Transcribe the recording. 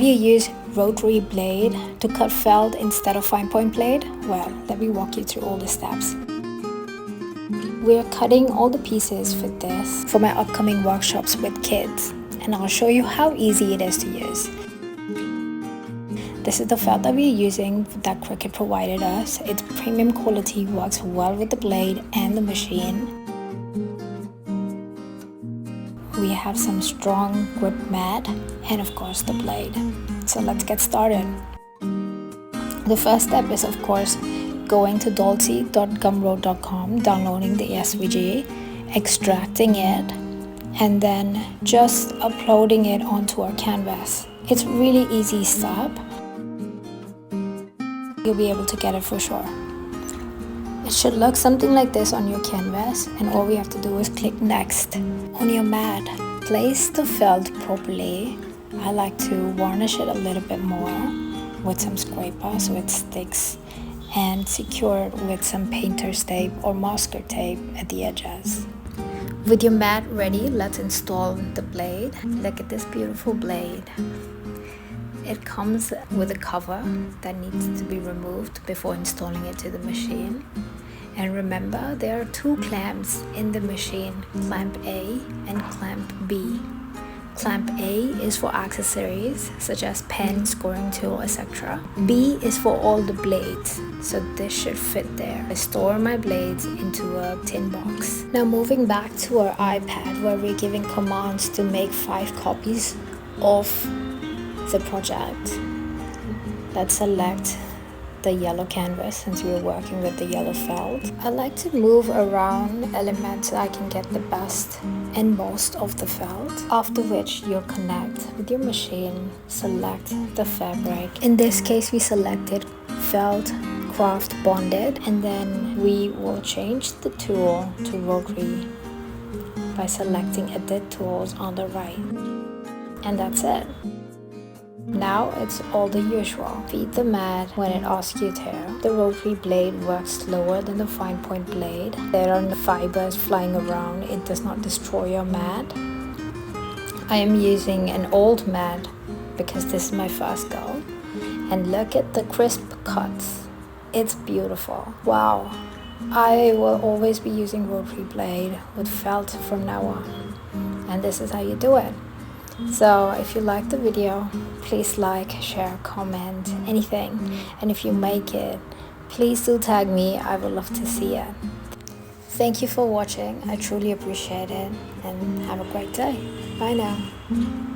you use rotary blade to cut felt instead of fine point blade? Well, let me walk you through all the steps. We're cutting all the pieces for this for my upcoming workshops with kids, and I'll show you how easy it is to use. This is the felt that we're using that Cricut provided us. It's premium quality, works well with the blade and the machine. We have some strong grip mat and of course the blade. So let's get started. The first step is of course going to Dollcee.gumroad.com, downloading the SVG, extracting it, and then just uploading it onto our canvas. It's really easy step. You'll be able to get it for sure. It should look something like this on your canvas, and all we have to do is click next. On your mat, place the felt properly. I like to varnish it a little bit more with some scraper so it sticks, and secure it with some painter's tape or masker tape at the edges. With your mat ready, let's install the blade. Look at this beautiful blade. It comes with a cover that needs to be removed before installing it to the machine. And remember, there are two clamps in the machine, clamp A and clamp B. Clamp A is for accessories such as pen, scoring tool, etc. B is for all the blades, so this should fit there. I store my blades into a tin box. Now moving back to our iPad where we're giving commands to make 5 copies of the project. Let's select the yellow canvas since we're working with the yellow felt. I like to move around elements so I can get the best and most of the felt. After which you'll connect with your machine, select the fabric. In this case we selected felt craft bonded, and then we will change the tool to rotary by selecting edit tools on the right. And that's it. Now it's all the usual. Feed the mat when it asks you to. The rotary blade works slower than the fine point blade. There are no fibers flying around. It does not destroy your mat. I am using an old mat because this is my first go. And look at the crisp cuts. It's beautiful. Wow. I will always be using rotary blade with felt from now on. And this is how you do it. So if you like the video, please like, share, comment, anything. And if you make it, please do tag me. I would love to see it. Thank you for watching. I truly appreciate it, and have a great day. Bye now.